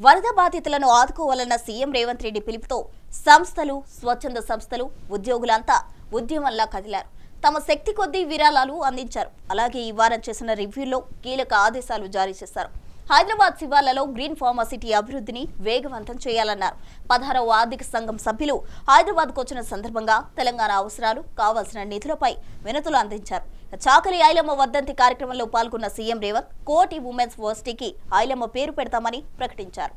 వరద బాధితులను ఆదుకోవాలన్న సీఎం రేవంత్ రెడ్డి పిలుపుతో సంస్థలు, స్వచ్ఛంద సంస్థలు, ఉద్యోగులంతా ఉద్యమంలా కదిలారు. తమ శక్తి కొద్దీ విరాళాలు అందించారు. అలాగే ఈ వారం చేసిన రివ్యూలో కీలక ఆదేశాలు జారీ చేశారు. హైదరాబాద్ శివార్లలో గ్రీన్ ఫార్మాసిటీ అభివృద్ధిని వేగవంతం చేయాలన్నారు. 16వ ఆర్థిక సంఘం సభ్యులు హైదరాబాద్కు వచ్చిన సందర్భంగా తెలంగాణ అవసరాలు, కావాల్సిన నిధులపై వినతులు అందించారు. చాకలి ఐలమ్మ వర్ధంతి కార్యక్రమంలో పాల్గొన్న సీఎం రేవంత్ కోటి ఉమెన్స్ వర్సిటీకి ఐలమ్మ పేరు పెడతామని ప్రకటించారు.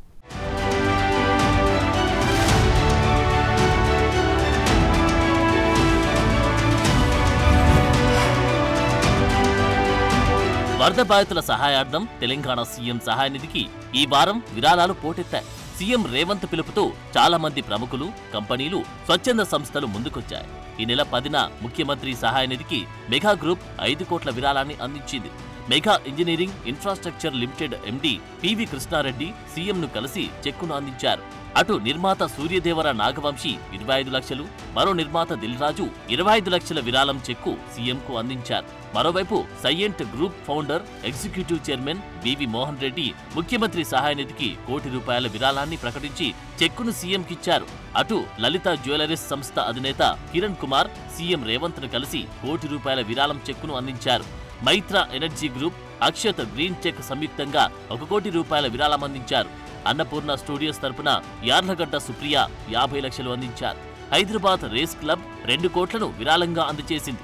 వరద బాధితుల సహాయార్థం తెలంగాణ సీఎం సహాయ నిధికి ఈ వారం విరాళాలు పోటెత్తాయి. సీఎం రేవంత్ పిలుపుతో చాలా మంది ప్రముఖులు, కంపెనీలు, స్వచ్ఛంద సంస్థలు ముందుకొచ్చాయి. ఈ నెల 10న ముఖ్యమంత్రి సహాయ నిధికి మెగా గ్రూప్ 5 కోట్ల విరాళాన్ని అందించింది. Mega Engineering Infrastructure Limited MD PV Krishna Reddy సీఎంను కలిసి చెక్కును అందించారు. అటు నిర్మాత సూర్యదేవర నాగవంశీ 25 లక్షలు, మరో నిర్మాత దిల్రాజు 25 లక్షల విరాళం చెక్కు సీఎంకు అందించారు. మరోవైపు Cyient group founder, executive chairman B V Mohan Reddy ముఖ్యమంత్రి సహాయ నిధికి ₹1 కోటి విరాళాన్ని ప్రకటించి చెక్కును సీఎంకిచ్చారు. అటు లలిత జ్యువెలరీస్ సంస్థ అధినేత కిరణ్ కుమార్ సీఎం రేవంత్ ను కలిసి ₹1 కోటి విరాళం చెక్కును అందించారు. Maitra energy group, Akshat green tech సంయుక్తంగా ₹1 కోటి విరాళం అందించారు. అన్నపూర్ణ స్టూడియోస్ తరపున యార్లగడ్డ సుప్రియ 50 లక్షలు అందించారు. హైదరాబాద్ రేస్ క్లబ్ 2 కోట్లను విరాళంగా అందజేసింది.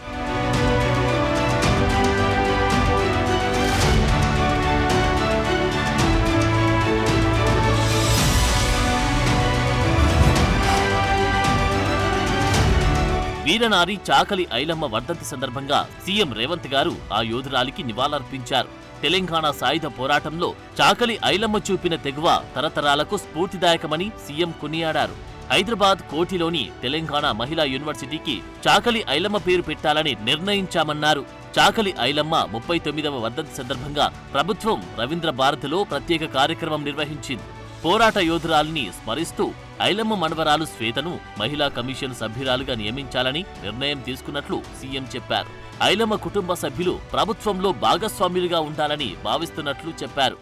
వీరనారి చాకలి ఐలమ్మ వర్ధంతి సందర్భంగా సీఎం రేవంత్ గారు ఆ యోధురాలికి నివాళులర్పించారు. తెలంగాణ సాయుధ పోరాటంలో చాకలి ఐలమ్మ చూపిన తెగువ తరతరాలకు స్ఫూర్తిదాయకమని సీఎం కొనియాడారు. హైదరాబాద్ కోఠిలోని తెలంగాణ మహిళా యూనివర్సిటీకి చాకలి ఐలమ్మ పేరు పెట్టాలని నిర్ణయించామన్నారు. చాకలి ఐలమ్మ 39వ వర్ధంతి సందర్భంగా ప్రభుత్వం రవీంద్ర భారతిలో ప్రత్యేక కార్యక్రమం నిర్వహించింది. పోరాట యోధురాలిని స్మరిస్తూ ఐలమ్మ మనవరాలు శ్వేతను మహిళా కమిషన్ సభ్యురాలుగా నియమించాలని నిర్ణయం తీసుకున్నట్లు సీఎం చెప్పారు. ఐలమ్మ కుటుంబ సభ్యులు ప్రభుత్వంలో భాగస్వాములుగా ఉండాలని భావిస్తున్నట్లు చెప్పారు.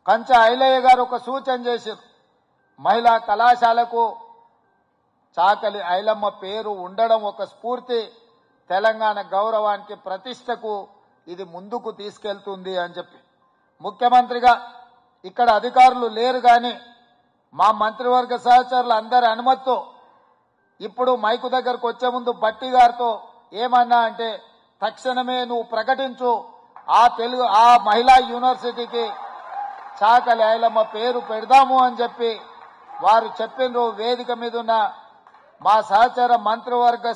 కంచ ఐలయ్య గారు ఒక సూచన చేశారు. మహిళా కళాశాలకు చాకలి ఐలమ్మ పేరు ఉండడం ఒక స్ఫూర్తి, తెలంగాణ గౌరవానికి, ప్రతిష్టకు ఇది ముందుకు తీసుకెళ్తుంది అని చెప్పి ముఖ్యమంత్రిగా ఇక్కడ అధికారులు లేరు కానీ మా మంత్రివర్గ సహచరులు అందరి అనుమతితో ఇప్పుడు మైకు దగ్గరకు వచ్చే ముందు బట్టి గారితో ఏమన్నా అంటే తక్షణమే నువ్వు ప్రకటించు, ఆ మహిళా యూనివర్సిటీకి చాకలి ఐలమ్మ పేరు పెడదాము అని చెప్పి వారు చెప్పిన వేదిక మీద ఉన్న మా సహచర మంత్రివర్గ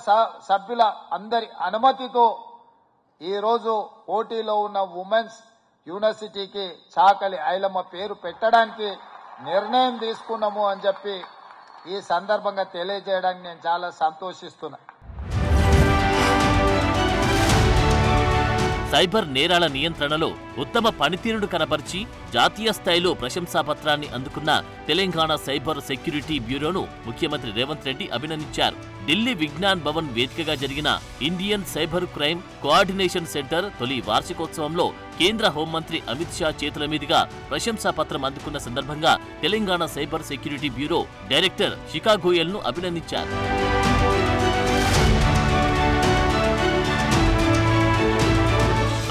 సభ్యుల అందరి అనుమతితో ఈరోజు పోటీలో ఉన్న ఉమెన్స్ యూనివర్సిటీకి చాకలి ఐలమ్మ పేరు పెట్టడానికి నిర్ణయం తీసుకున్నాము అని చెప్పి ఈ సందర్భంగా తెలియజేయడానికి నేను చాలా సంతోషిస్తున్నా. సైబర్ నేరాల నియంత్రణలో ఉత్తమ పనితీరును కనబర్చి జాతీయ స్థాయిలో ప్రశంసాపత్రాన్ని అందుకున్న తెలంగాణ సైబర్ సెక్యూరిటీ బ్యూరోను ముఖ్యమంత్రి రేవంత్ రెడ్డి అభినందించారు. ఢిల్లీ విజ్ఞాన్ భవన్ వేదికగా జరిగిన Indian cyber crime coordination centre తొలి వార్షికోత్సవంలో కేంద్ర హోంమంత్రి అమిత్ షా చేతుల మీదుగా ప్రశంసాపత్రం అందుకున్న సందర్భంగా Telangana cyber security bureau director Shikha Goyal ను అభినందించారు.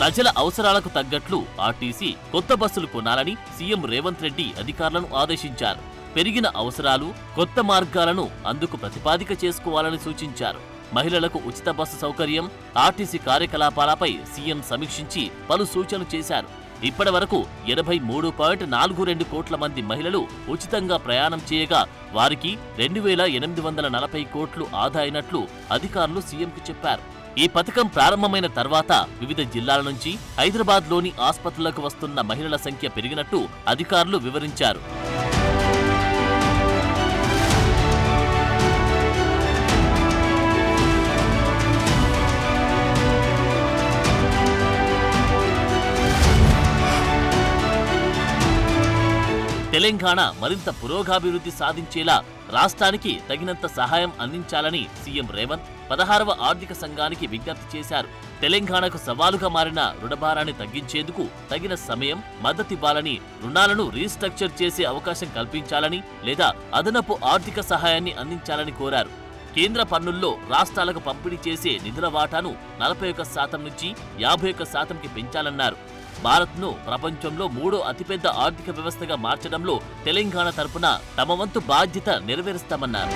ప్రజల అవసరాలకు తగ్గట్లు ఆర్టీసీ కొత్త బస్సులు కొనాలని సీఎం రేవంత్ రెడ్డి అధికారులను ఆదేశించారు. పెరిగిన అవసరాలు, కొత్త మార్గాలను అందుకు ప్రతిపాదిక చేసుకోవాలని సూచించారు. మహిళలకు ఉచిత బస్సు సౌకర్యం, ఆర్టీసీ కార్యకలాపాలపై సీఎం సమీక్షించి పలు సూచనలు చేశారు. ఇప్పటి వరకు 83.42 కోట్ల మంది మహిళలు ఉచితంగా ప్రయాణం చేయగా వారికి 2840 కోట్లు ఆదా అయినట్లు అధికారులు సీఎంకు చెప్పారు. ఈ పథకం ప్రారంభమైన తర్వాత వివిధ జిల్లాల నుంచి హైదరాబాద్లోని ఆసుపత్రులకు వస్తున్న మహిళల సంఖ్య పెరిగినట్టు అధికారులు వివరించారు. తెలంగాణ మరింత పురోగాభివృద్ధి సాధించేలా రాష్ట్రానికి తగినంత సహాయం అందించాలని సీఎం రేవంత్ 16వ ఆర్థిక సంఘానికి విజ్ఞప్తి చేశారు. తెలంగాణకు సవాలుగా మారిన రుణభారాన్ని తగ్గించేందుకు తగిన సమయం, మద్దతివ్వాలని, రుణాలను రీస్ట్రక్చర్ చేసే అవకాశం కల్పించాలని లేదా అదనపు ఆర్థిక సహాయాన్ని అందించాలని కోరారు. కేంద్ర పన్నుల్లో రాష్ట్రాలకు పంపిణీ చేసే నిధుల వాటాను 41% నుంచి 51%కి పెంచాలన్నారు. భారత్ను ప్రపంచంలో 3వ అతిపెద్ద ఆర్థిక వ్యవస్థగా మార్చడంలో తెలంగాణ తరపున తమ వంతు బాధ్యత నెరవేరుస్తామన్నారు.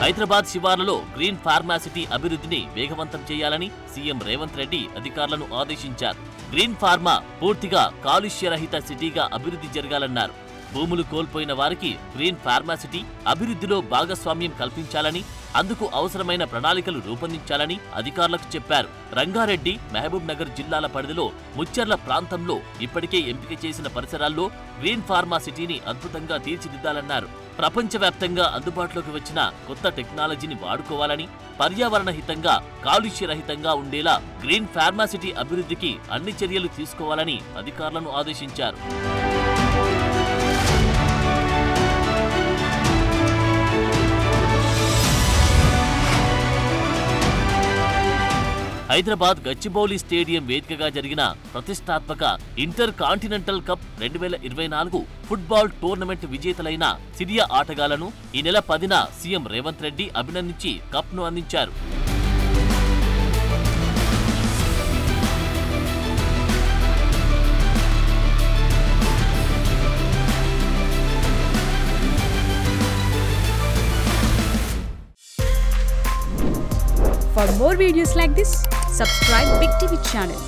హైదరాబాద్ శివార్లలో గ్రీన్ ఫార్మాసిటీ అభివృద్ధిని వేగవంతం చేయాలని సీఎం రేవంత్ రెడ్డి అధికారులను ఆదేశించారు. గ్రీన్ ఫార్మా పూర్తిగా కాలుష్యరహిత సిటీగా అభివృద్ధి జరగాలన్నారు. భూములు కోల్పోయిన వారికి గ్రీన్ ఫార్మాసిటీ అభివృద్ధిలో భాగస్వామ్యం కల్పించాలని, అందుకు అవసరమైన ప్రణాళికలు రూపొందించాలని అధికారులకు చెప్పారు. రంగారెడ్డి, మహబూబ్ నగర్ జిల్లాల పరిధిలో ముచ్చర్ల ప్రాంతంలో ఇప్పటికే ఎంపిక చేసిన పరిసరాల్లో గ్రీన్ ఫార్మా సిటీని అద్భుతంగా తీర్చిదిద్దాలన్నారు. ప్రపంచవ్యాప్తంగా అందుబాటులోకి వచ్చిన కొత్త టెక్నాలజీని వాడుకోవాలని, పర్యావరణ హితంగా, కాలుష్యరహితంగా ఉండేలా గ్రీన్ ఫార్మాసిటీ అభివృద్ధికి అన్ని చర్యలు తీసుకోవాలని అధికారులను ఆదేశించారు. హైదరాబాద్ గచ్చిబౌలి స్టేడియం వేదికగా జరిగిన ప్రతిష్టాత్మక inter continental cup 2024 football tournament విజేతలైన సిరియా ఆటగాళ్లను ఈ నెల 10న సీఎం రేవంత్ రెడ్డి అభినందించి కప్ను అందించారు. For more videos like this, subscribe Big TV channel.